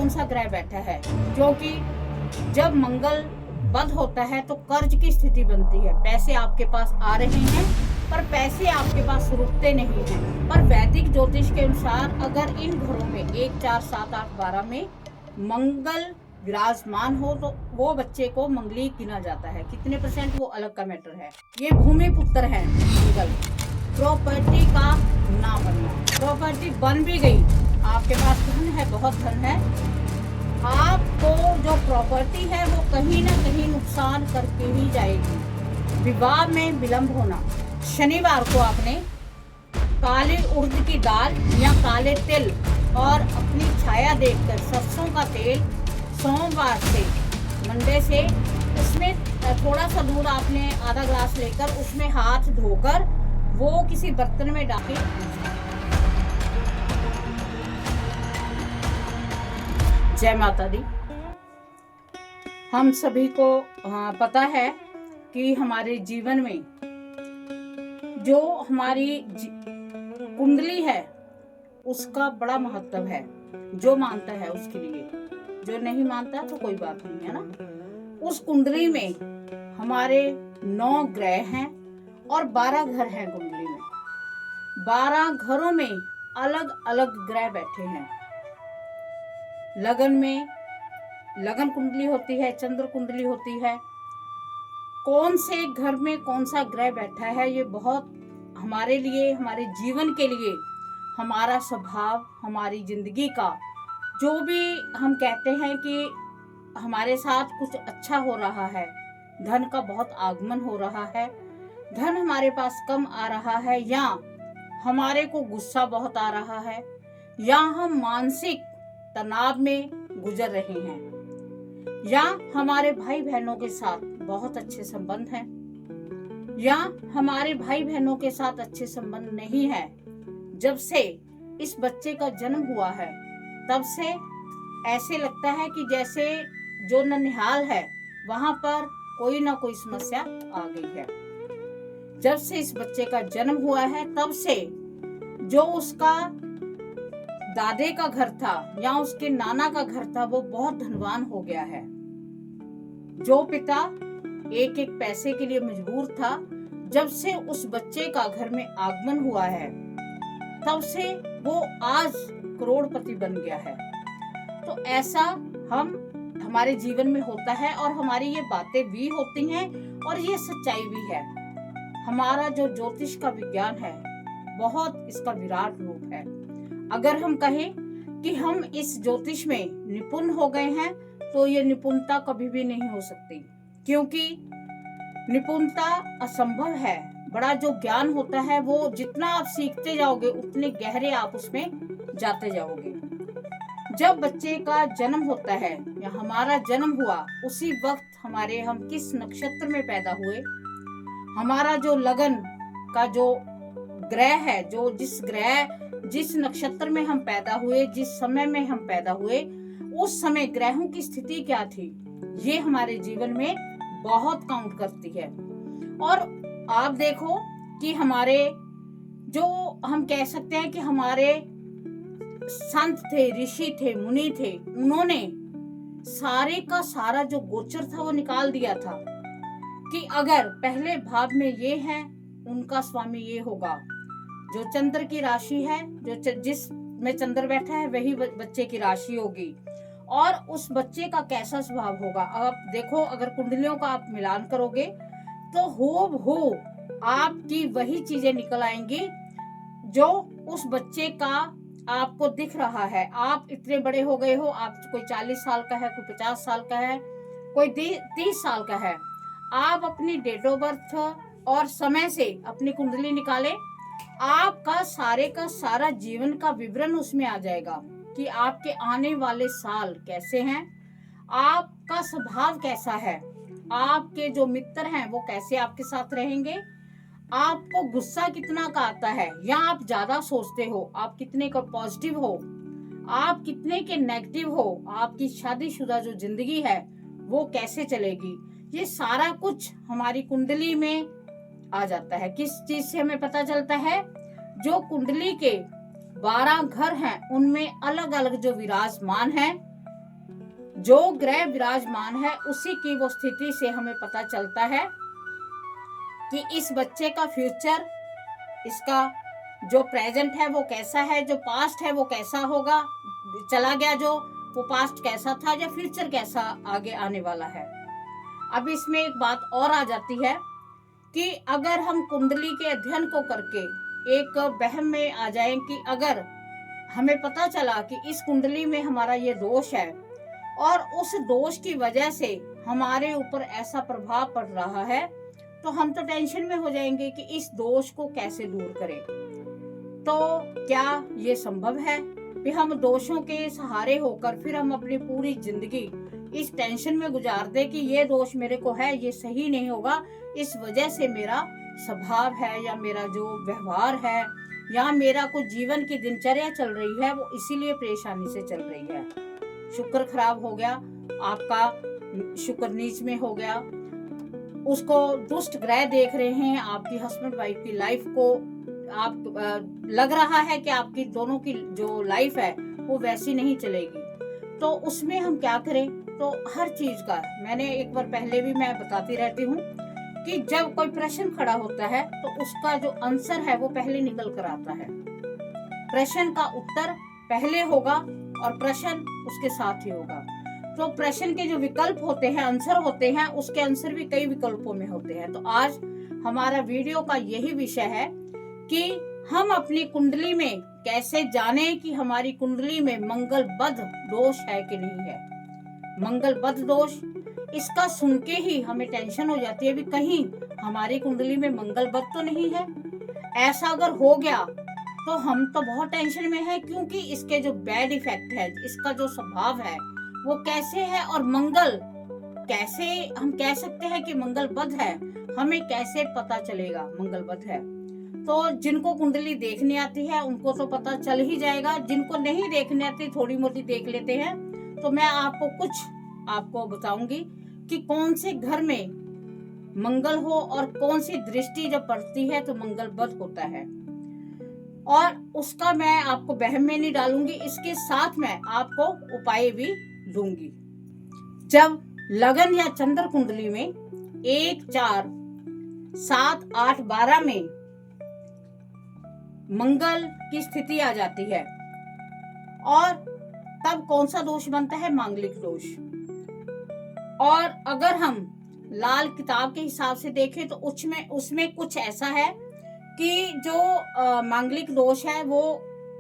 कौन सा ग्रह बैठा है, क्योंकि जब मंगल बद होता है तो कर्ज की स्थिति बनती है। पैसे आपके पास आ रहे हैं पर पैसे आपके पास रुकते नहीं हैं। पर वैदिक ज्योतिष के अनुसार अगर इन घरों में 1, 4, 7, 8, 12 में मंगल विराजमान हो तो वो बच्चे को मंगली गिना जाता है। कितने % वो अलग का मैटर है। ये भूमि पुत्र है मंगल, प्रॉपर्टी का ना बनना। प्रॉपर्टी बन भी गई, आपके पास धन है, बहुत धन है, आपको जो प्रॉपर्टी है वो कहीं ना कहीं नुकसान करके ही जाएगी। विवाह में विलंब होना। शनिवार को आपने काले उड़द की दाल या काले तिल और अपनी छाया देखकर सरसों का तेल सोमवार से मंडे से उसमें थोड़ा सा दूध आपने आधा ग्लास लेकर उसमें हाथ धोकर वो किसी बर्तन में डाल के। जय माता दी। हम सभी को पता है कि हमारे जीवन में जो हमारी कुंडली है उसका बड़ा महत्व है। जो मानता है उसके लिए, जो नहीं मानता तो कोई बात नहीं है ना। उस कुंडली में हमारे 9 ग्रह हैं और 12 घर हैं कुंडली में। 12 घरों में अलग अलग ग्रह बैठे हैं। लगन में लगन कुंडली होती है, चंद्र कुंडली होती है। कौन से घर में कौन सा ग्रह बैठा है ये बहुत हमारे लिए, हमारे जीवन के लिए, हमारा स्वभाव, हमारी जिंदगी का जो भी हम कहते हैं कि हमारे साथ कुछ अच्छा हो रहा है, धन का बहुत आगमन हो रहा है, धन हमारे पास कम आ रहा है, या हमारे को गुस्सा बहुत आ रहा है, या हम मानसिक तनाव में गुजर रहे हैं, या हमारे भाई बहनों के साथ बहुत अच्छे संबंध हैं, या हमारे भाई बहनों के साथ अच्छे संबंध नहीं है। जब से इस बच्चे का जन्म हुआ है तब से ऐसे लगता है कि जैसे जो ननिहाल है वहां पर कोई ना कोई समस्या आ गई है। जब से इस बच्चे का जन्म हुआ है तब से जो उसका दादे का घर था या उसके नाना का घर था वो बहुत धनवान हो गया है। जो पिता एक एक पैसे के लिए मजबूर था, जब से उस बच्चे का घर में आगमन हुआ है तब से वो आज करोड़पति बन गया है। तो ऐसा हमारे जीवन में होता है और हमारी ये बातें भी होती हैं और ये सच्चाई भी है। हमारा जो ज्योतिष का विज्ञान है बहुत इसका विराट रूप है। अगर हम कहें कि हम इस ज्योतिष में निपुण हो गए हैं तो ये निपुणता कभी भी नहीं हो सकती, क्योंकि निपुणता असंभव है। बड़ा जो ज्ञान होता है वो जितना आप सीखते जाओगे उतने गहरे आप उसमें जाते जाओगे। जब बच्चे का जन्म होता है या हमारा जन्म हुआ उसी वक्त हम किस नक्षत्र में पैदा हुए, हमारा जो लगन का जो ग्रह है, जो जिस नक्षत्र में हम पैदा हुए, जिस समय में हम पैदा हुए, उस समय ग्रहों की स्थिति क्या थी, ये हमारे जीवन में बहुत काउंट करती है। और आप देखो कि हमारे जो हम कह सकते हैं कि हमारे संत थे, ऋषि थे, मुनि थे, उन्होंने सारे का सारा जो गोचर था वो निकाल दिया था कि अगर पहले भाव में ये है उनका स्वामी ये होगा। जो चंद्र की राशि है, जो जिस में चंद्र बैठा है वही बच्चे की राशि होगी और उस बच्चे का कैसा स्वभाव होगा। आप देखो, अगर कुंडलियों का आप मिलान करोगे तो हूबहू आपकी वही चीजें निकल आएंगी जो उस बच्चे का आपको दिख रहा है। आप इतने बड़े हो गए हो, आप कोई 40 साल का है, कोई 50 साल का है, कोई 30 साल का है। आप अपनी डेट ऑफ बर्थ और समय से अपनी कुंडली निकाले, आपका सारे का सारा जीवन का विवरण उसमें आ जाएगा कि आपके आने वाले साल कैसे हैं, आपका स्वभाव कैसा है, आपके जो मित्र हैं वो कैसे आपके साथ रहेंगे, आपको गुस्सा कितना का आता है या आप ज्यादा सोचते हो, आप कितने का पॉजिटिव हो, आप कितने के नेगेटिव हो, आपकी शादीशुदा जो जिंदगी है वो कैसे चलेगी, ये सारा कुछ हमारी कुंडली में आ जाता है। किस चीज से हमें पता चलता है? जो कुंडली के 12 घर हैं उनमें अलग अलग जो विराजमान हैं जो ग्रह विराजमान है उसी की वो स्थिति से हमें पता चलता है कि इस बच्चे का फ्यूचर, इसका जो प्रेजेंट है वो कैसा है, जो पास्ट है वो कैसा होगा, चला गया जो वो पास्ट कैसा था, या फ्यूचर कैसा आगे आने वाला है। अब इसमें एक बात और आ जाती है कि अगर हम कुंडली के अध्ययन को करके एक वहम में आ जाएं कि अगर हमें पता चला कि इस कुंडली में हमारा ये दोष है और उस दोष की वजह से हमारे ऊपर ऐसा प्रभाव पड़ रहा है, तो हम तो टेंशन में हो जाएंगे कि इस दोष को कैसे दूर करें। तो क्या ये संभव है कि हम दोषों के सहारे होकर फिर हम अपनी पूरी जिंदगी इस टेंशन में गुजार दे कि ये दोष मेरे को है, ये सही नहीं होगा, इस वजह से मेरा स्वभाव है या मेरा जो व्यवहार है या मेरा कुछ जीवन की दिनचर्या चल रही है वो इसीलिए परेशानी से चल रही है। शुक्र खराब हो गया, आपका शुक्र नीच में हो गया, उसको दुष्ट ग्रह देख रहे हैं, आपकी हस्बैंड वाइफ की लाइफ को आप लग रहा है कि आपकी दोनों की जो लाइफ है वो वैसी नहीं चलेगी। तो उसमें हम क्या करें? तो हर चीज का मैंने एक बार पहले भी मैं बताती रहती हूँ कि जब कोई प्रश्न खड़ा होता है तो उसका जो आंसर है वो पहले निकल कर आता है। प्रश्न का उत्तर पहले होगा और प्रश्न उसके साथ ही होगा। तो प्रश्न के जो विकल्प होते हैं, आंसर होते हैं, उसके आंसर भी कई विकल्पों में होते हैं। तो आज हमारा वीडियो का यही विषय है कि हम अपनी कुंडली में कैसे जाने कि हमारी कुंडली में मंगल बध दोष है कि नहीं है। मंगल बध दोष, इसका सुन के ही हमें टेंशन हो जाती है भी कहीं हमारी कुंडली में मंगल बध तो नहीं है। ऐसा अगर हो गया तो हम तो बहुत टेंशन में है, क्योंकि इसके जो बैड इफेक्ट है, इसका जो स्वभाव है वो कैसे है, और मंगल कैसे हम कह सकते हैं कि मंगल बध है, हमें कैसे पता चलेगा मंगल बध है। तो जिनको कुंडली देखने आती है उनको तो पता चल ही जाएगा, जिनको नहीं देखने आती थोड़ी मोटी देख लेते हैं। तो मैं आपको बताऊंगी कि कौन से घर में मंगल हो और कौन सी दृष्टि जब पड़ती है तो मंगल बध होता है, और उसका मैं आपको वहम में नहीं डालूंगी, इसके साथ मैं आपको उपाय भी दूंगी। जब लगन या चंद्र कुंडली में 1, 4, 7, 8, 12 में मंगल की स्थिति आ जाती है, और तब कौन सा दोष बनता है? मांगलिक दोष। और अगर हम लाल किताब के हिसाब से देखें तो उसमें कुछ ऐसा है कि जो मांगलिक दोष है वो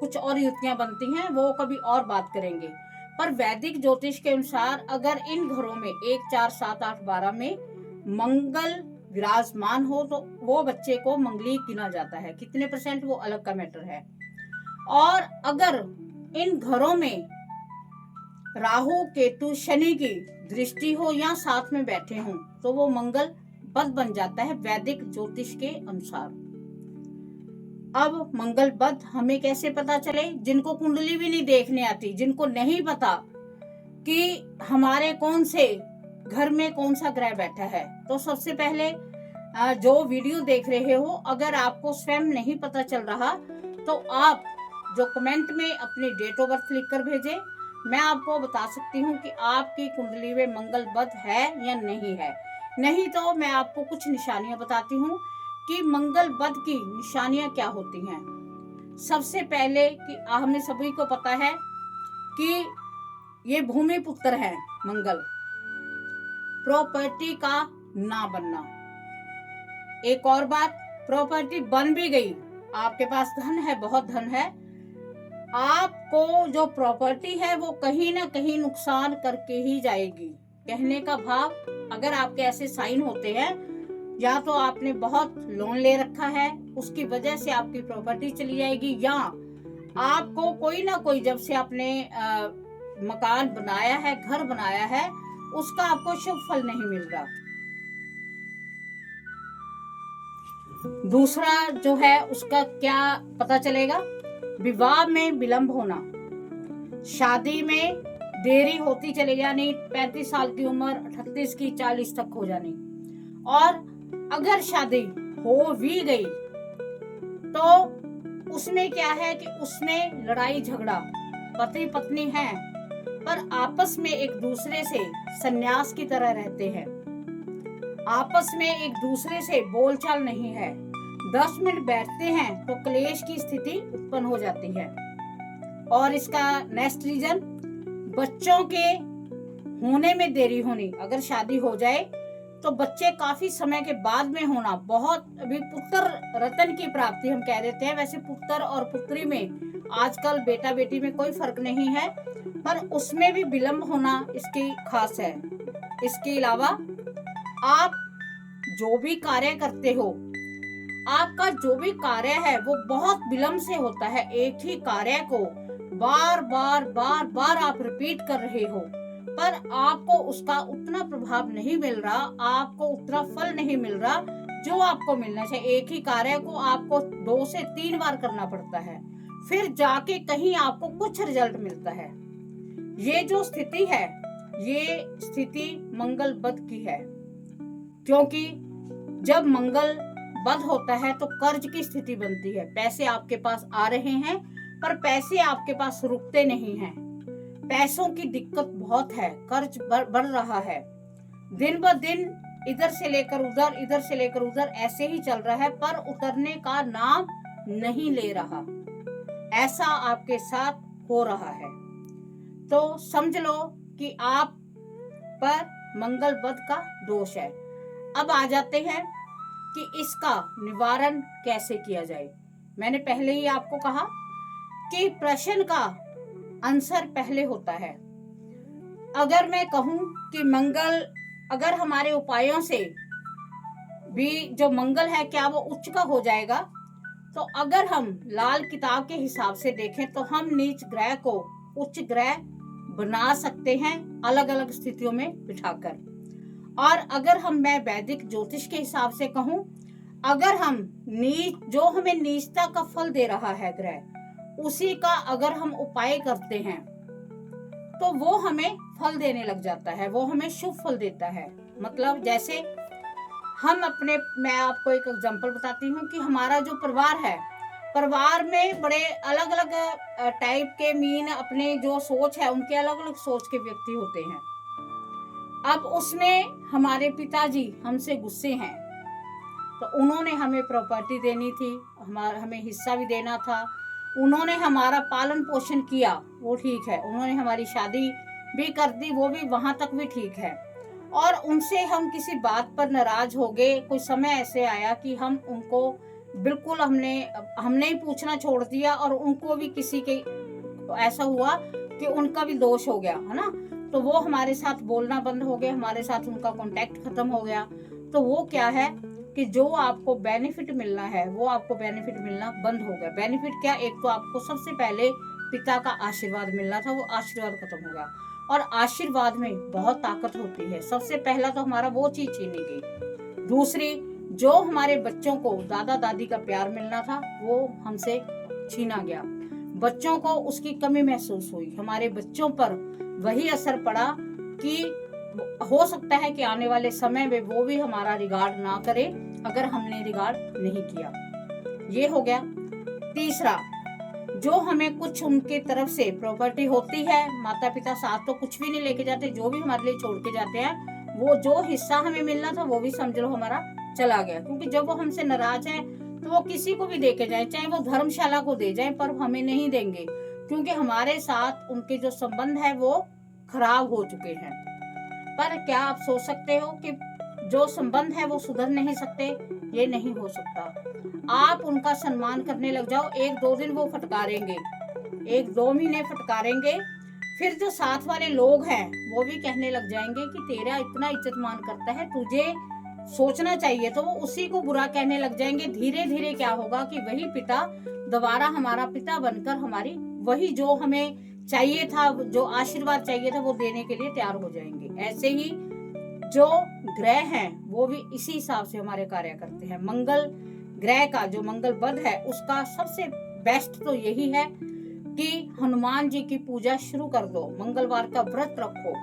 कुछ और युक्तियां बनती हैं, वो कभी और बात करेंगे। पर वैदिक ज्योतिष के अनुसार अगर इन घरों में 1, 4, 7, 8, 12 में मंगल विराजमान हो तो वो बच्चे को मंगली गिना जाता है। कितने % वो अलग का मैटर है। और अगर इन घरों में राहु, केतु, शनि की दृष्टि हो या साथ में बैठे हों तो वो मंगल बध बन जाता है वैदिक ज्योतिष के अनुसार। अब मंगल बध हमें कैसे पता चले? जिनको कुंडली भी नहीं देखने आती, जिनको नहीं पता कि हमारे कौन से घर में कौन सा ग्रह बैठा है, तो सबसे पहले जो वीडियो देख रहे हो, अगर आपको स्वयं नहीं पता चल रहा तो आप जो कमेंट में अपनी डेट ऑफ बर्थ लिखकर भेजें। मैं आपको बता सकती हूँ कि आपकी कुंडली में मंगल बध है या नहीं है। नहीं तो मैं आपको कुछ निशानियां बताती हूँ कि मंगल बध की निशानियां क्या होती हैं। सबसे पहले कि हमें सभी को पता है कि ये भूमि पुत्र है मंगल, प्रॉपर्टी का ना बनना। एक और बात, प्रॉपर्टी बन भी गई, आपके पास धन है, बहुत धन है, आपको जो प्रॉपर्टी है वो कहीं ना कहीं नुकसान करके ही जाएगी। कहने का भाव, अगर आपके ऐसे साइन होते हैं, या तो आपने बहुत लोन ले रखा है उसकी वजह से आपकी प्रॉपर्टी चली जाएगी, या आपको कोई ना कोई, जब से आपने मकान बनाया है, घर बनाया है, उसका आपको शुभ फल नहीं मिल रहा। दूसरा जो है उसका क्या पता चलेगा? विवाह में विलंब होना, शादी में देरी होती चली जानी, 35 साल की उम्र 38 की 40 तक हो जानी। और अगर शादी हो भी गई तो उसमें क्या है कि उसमें लड़ाई झगड़ा, पति पत्नी है पर आपस में एक दूसरे से संन्यास की तरह रहते हैं। आपस में एक दूसरे से बोलचाल नहीं है। 10 मिनट बैठते हैं तो क्लेश की स्थिति उत्पन्न हो जाती है। और इसका नेक्स्ट रीजन, बच्चों के होने में देरी होनी। अगर शादी हो जाए तो बच्चे काफी समय के बाद में होना, बहुत अभी पुत्र रतन की प्राप्ति हम कह देते हैं। वैसे पुत्र और पुत्री में आजकल बेटा बेटी में कोई फर्क नहीं है, पर उसमें भी विलंब होना इसकी खास है। इसके अलावा आप जो भी कार्य करते हो, आपका जो भी कार्य है वो बहुत विलंब से होता है। एक ही कार्य को बार बार आप रिपीट कर रहे हो, पर आपको उसका उतना प्रभाव नहीं मिल रहा, आपको उतना फल नहीं मिल रहा जो आपको मिलना चाहिए। एक ही कार्य को आपको 2 से 3 बार करना पड़ता है, फिर जाके कहीं आपको कुछ रिजल्ट मिलता है। ये जो स्थिति है, ये स्थिति मंगल बद की है, क्योंकि जब मंगल बद होता है तो कर्ज की स्थिति बनती है। पैसे आपके पास आ रहे हैं, पर पैसे आपके पास रुकते नहीं हैं। पैसों की दिक्कत बहुत है, कर्ज बढ़ रहा है दिन ब दिन, इधर से लेकर उधर, इधर से लेकर उधर ऐसे ही चल रहा है, पर उतरने का नाम नहीं ले रहा। ऐसा आपके साथ हो रहा है तो समझ लो कि आप पर मंगल बद का दोष है। अब आ जाते हैं कि इसका निवारण कैसे किया जाए। मैंने पहले ही आपको कहा कि प्रश्न का आंसर पहले होता है। अगर मैं कहूं कि मंगल, अगर हमारे उपायों से भी जो मंगल है क्या वो उच्च का हो जाएगा, तो अगर हम लाल किताब के हिसाब से देखें तो हम नीच ग्रह को उच्च ग्रह बना सकते हैं अलग अलग स्थितियों में बिठाकर। और अगर मैं वैदिक ज्योतिष के हिसाब से कहूं, अगर हम नीच, जो हमें नीचता का फल दे रहा है ग्रह, उसी का अगर हम उपाय करते हैं तो वो हमें फल देने लग जाता है, वो हमें शुभ फल देता है। मतलब जैसे मैं आपको एक एग्जांपल बताती हूँ कि हमारा जो परिवार है, परिवार में बड़े अलग अलग टाइप के मीन, अपने जो सोच है उनके अलग अलग सोच के व्यक्ति होते हैं। अब उसमें हमारे पिताजी हमसे गुस्से हैं, तो उन्होंने हमें प्रॉपर्टी देनी थी, हमें हिस्सा भी देना था। उन्होंने हमारा पालन पोषण किया, वो ठीक है। उन्होंने हमारी शादी भी कर दी, वो भी वहां तक भी ठीक है। और उनसे हम किसी बात पर नाराज हो गए। कोई समय ऐसे आया कि हम उनको बिल्कुल हमने ही पूछना छोड़ दिया, और उनको भी किसी के ऐसा हुआ कि उनका भी दोष हो गया, है ना। तो वो हमारे साथ बोलना बंद हो गए, हमारे साथ उनका कांटेक्ट खत्म हो गया। तो वो क्या है कि जो आपको बेनिफिट मिलना है वो आपको बेनिफिट मिलना बंद हो गया। बेनिफिट क्या, एक तो आपको सबसे पहले पिता का आशीर्वाद मिलना था, वो आशीर्वाद खत्म हो गया। और आशीर्वाद में बहुत ताकत होती है। सबसे पहला तो हमारा वो चीज छीनी गई। दूसरी, जो हमारे बच्चों को दादा दादी का प्यार मिलना था वो हमसे छीना गया। बच्चों को उसकी कमी महसूस हुई। हमारे बच्चों पर वही असर पड़ा कि हो सकता है कि आने वाले समय में वो भी हमारा रिगार्ड ना करे अगर हमने रिगार्ड नहीं किया। ये हो गया। तीसरा, जो हमें कुछ उनके तरफ से प्रॉपर्टी होती है, माता पिता साथ तो कुछ भी नहीं लेके जाते, जो भी हमारे लिए छोड़ के जाते हैं, वो जो हिस्सा हमें मिलना था वो भी समझ लो हमारा चला गया। क्योंकि जब वो हमसे नाराज है तो वो किसी को भी दे के जाए, चाहे वो धर्मशाला को दे जाए, पर हमें नहीं देंगे, क्योंकि हमारे साथ उनके जो संबंध है वो खराब हो चुके हैं। पर क्या आप सोच सकते हो कि जो संबंध है वो सुधर नहीं सकते? ये नहीं हो सकता। आप उनका सम्मान करने लग जाओ, 1-2 दिन वो फटकारेंगे, 1-2 महीने फटकारेंगे, फिर जो साथ वाले लोग हैं वो भी कहने लग जाएंगे कि तेरा इतना इज्जत मान करता है, तुझे सोचना चाहिए, तो वो उसी को बुरा कहने लग जाएंगे। धीरे धीरे क्या होगा कि वही पिता दोबारा हमारा पिता बनकर हमारी वही जो हमें चाहिए था, जो आशीर्वाद चाहिए था, वो देने के लिए तैयार हो जाएंगे। ऐसे ही जो ग्रह हैं वो भी इसी हिसाब से हमारे कार्य करते हैं। मंगल ग्रह का जो मंगल बद है उसका सबसे बेस्ट तो यही है कि हनुमान जी की पूजा शुरू कर दो, मंगलवार का व्रत रखो।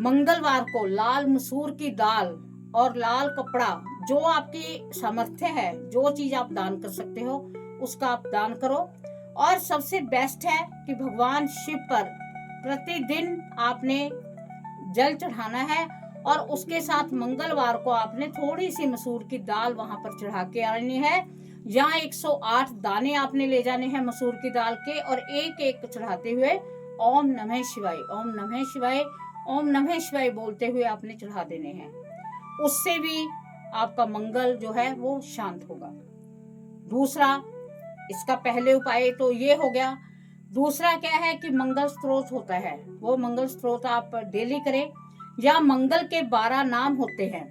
मंगलवार को लाल मसूर की दाल और लाल कपड़ा, जो आपकी सामर्थ्य है, जो चीज आप दान कर सकते हो उसका आप दान करो। और सबसे बेस्ट है कि भगवान शिव पर प्रतिदिन आपने जल चढ़ाना है और उसके साथ मंगलवार को आपने थोड़ी सी मसूर की दाल वहां पर चढ़ा के आनी है। यहाँ 108 दाने आपने ले जाने हैं मसूर की दाल के और एक एक चढ़ाते हुए ओम नमः शिवाय, ओम नमः शिवाय, ओम नमः शिवाय बोलते हुए आपने चढ़ा देने हैं। उससे भी आपका मंगल जो है वो शांत होगा। दूसरा, इसका पहले उपाय तो ये हो गया। दूसरा क्या है कि मंगल स्त्रोत होता है, वो मंगल स्त्रोत आप डेली करें। या मंगल के 12 नाम होते हैं,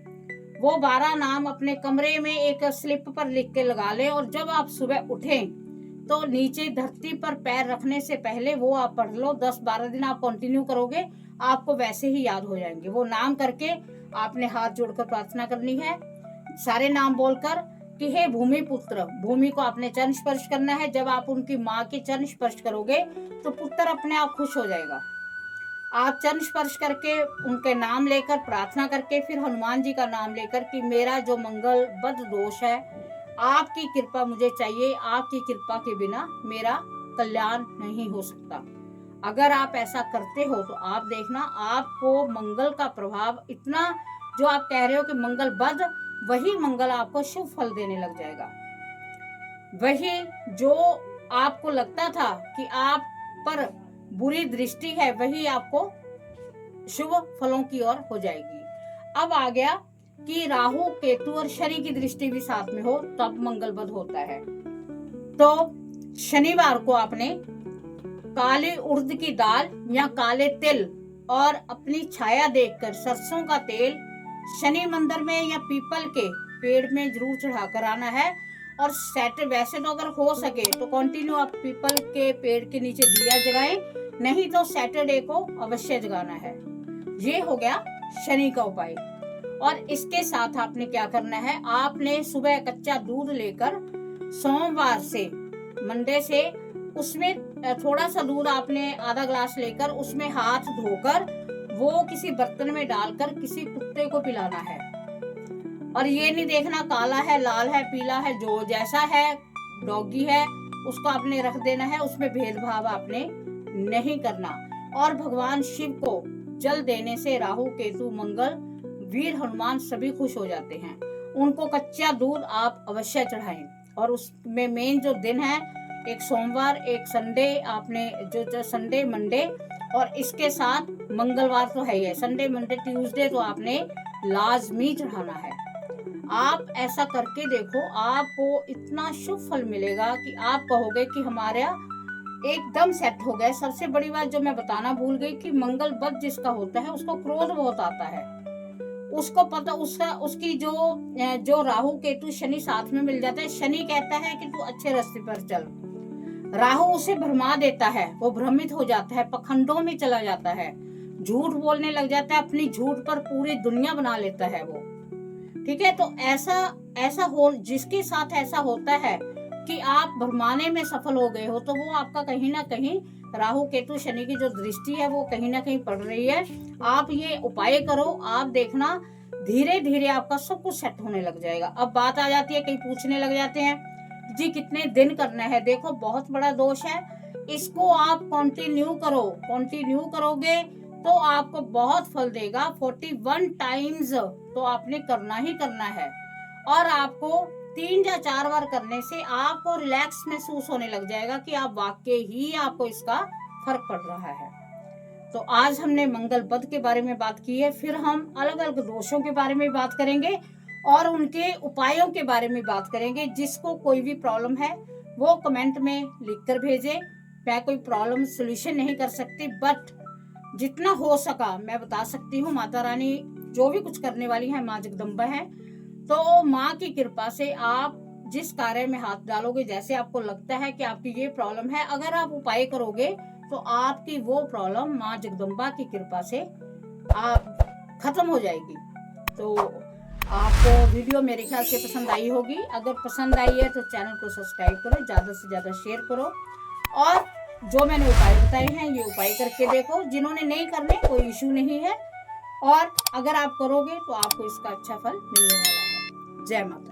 वो 12 नाम अपने कमरे में एक स्लिप पर लिख के लगा लें और जब आप सुबह उठें तो नीचे धरती पर पैर रखने से पहले वो आप पढ़ लो। 10-12 दिन आप कंटिन्यू करोगे, आपको वैसे ही याद हो जाएंगे। वो नाम करके आपने हाथ जोड़कर प्रार्थना करनी है, सारे नाम बोलकर कि हे भूमि पुत्र। भूमि को आपने चरण स्पर्श करना है। जब आप उनकी माँ के चरण स्पर्श करोगे तो पुत्र अपने आप खुश हो जाएगा। आप चरण स्पर्श करके उनके नाम लेकर प्रार्थना करके फिर हनुमान जी का नाम लेकर कि मेरा जो मंगल बद दोष है, आपकी कृपा मुझे चाहिए, आपकी कृपा के बिना मेरा कल्याण नहीं हो सकता। अगर आप ऐसा करते हो तो आप देखना आपको मंगल का प्रभाव इतना, जो आप कह रहे हो कि मंगल बद, वही मंगल आपको शुभ फल देने लग जाएगा। वही जो आपको लगता था कि आप पर बुरी दृष्टि है, वही आपको शुभ फलों की ओर हो जाएगी। अब आ गया कि राहु केतु और शनि की दृष्टि भी साथ में हो तब मंगल बद होता है। तो शनिवार को आपने काले उड़द की दाल या काले तिल और अपनी छाया देखकर सरसों का तेल शनि मंदिर में या पीपल के पेड़ में जरूर चढ़ा कर आना है। और वैसे तो अगर हो सके तो कंटिन्यू आप पीपल के पेड़ के नीचे दिया जगाएं, नहीं तो सैटरडे को अवश्य जगाना है। ये हो गया शनि का उपाय। और इसके साथ आपने क्या करना है, आपने सुबह कच्चा दूध लेकर सोमवार से मंडे से उसमें थोड़ा सा दूध आपने आधा ग्लास लेकर उसमें हाथ धोकर वो किसी बर्तन में डालकर किसी कुत्ते को पिलाना है। और ये नहीं देखना काला है, लाल है, पीला है, जो जैसा है डॉगी है उसको आपने रख देना है, उसमें भेदभाव आपने नहीं करना। और भगवान शिव को जल देने से राहु केतु मंगल वीर हनुमान सभी खुश हो जाते हैं। उनको कच्चा दूध आप अवश्य चढ़ाएं। और उसमें मेन जो दिन है, एक सोमवार, एक संडे, आपने जो संडे मंडे और इसके साथ मंगलवार तो है ही, संडे मंडे ट्यूसडे तो आपने लाजमी चढ़ाना है। आप ऐसा करके देखो, आपको इतना शुभ फल मिलेगा कि आप कहोगे कि हमारा एकदम सेट हो गया। सबसे बड़ी बात जो मैं बताना भूल गई कि मंगल बद जिसका होता है उसको क्रोध बहुत आता है। उसको पता उसकी जो राहु केतु शनि साथ में मिल जाता है। शनि कहता है कि तू अच्छे रास्ते पर चल, राहु उसे भरमा देता है, वो भ्रमित हो जाता है, पखंडों में चला जाता है, झूठ बोलने लग जाता है, अपनी झूठ पर पूरी दुनिया बना लेता है वो। ठीक है, तो ऐसा हो जिसके साथ ऐसा होता है कि आप भरमाने में सफल हो गए हो, तो वो आपका कहीं ना कहीं राहु केतु शनि की जो दृष्टि है वो कहीं ना कहीं पड़ रही है। आप ये उपाय करो, आप देखना धीरे धीरे आपका सब कुछ सेट होने लग जाएगा। अब बात आ जाती है, कहीं पूछने लग जाते हैं जी कितने दिन करना है। देखो बहुत बड़ा दोष है, इसको आप कंटिन्यू करो। कंटिन्यू करोगे तो आपको बहुत फल देगा। 41 टाइम्स तो आपने करना ही करना है। और आपको 3 या 4 बार करने से आपको रिलैक्स महसूस होने लग जाएगा कि आप वाकई ही आपको इसका फर्क पड़ रहा है। तो आज हमने मंगल बद के बारे में बात की है, फिर हम अलग अलग दोषों के बारे में बात करेंगे और उनके उपायों के बारे में बात करेंगे। जिसको कोई भी प्रॉब्लम है वो कमेंट में लिखकर भेजे। मैं कोई प्रॉब्लम सोल्यूशन नहीं कर सकती, बट जितना हो सका मैं बता सकती हूँ। माता रानी जो भी कुछ करने वाली है, माँ जगदम्बा है, तो माँ की कृपा से आप जिस कार्य में हाथ डालोगे, जैसे आपको लगता है कि आपकी ये प्रॉब्लम है, अगर आप उपाय करोगे तो आपकी वो प्रॉब्लम माँ जगदम्बा की कृपा से आप खत्म हो जाएगी। तो आपको वीडियो मेरे ख्याल से पसंद आई होगी। अगर पसंद आई है तो चैनल को सब्सक्राइब करो, ज़्यादा से ज़्यादा शेयर करो और जो मैंने उपाय बताए हैं ये उपाय करके देखो। जिन्होंने नहीं करने कोई इशू नहीं है, और अगर आप करोगे तो आपको इसका अच्छा फल मिलने वाला है। जय माता।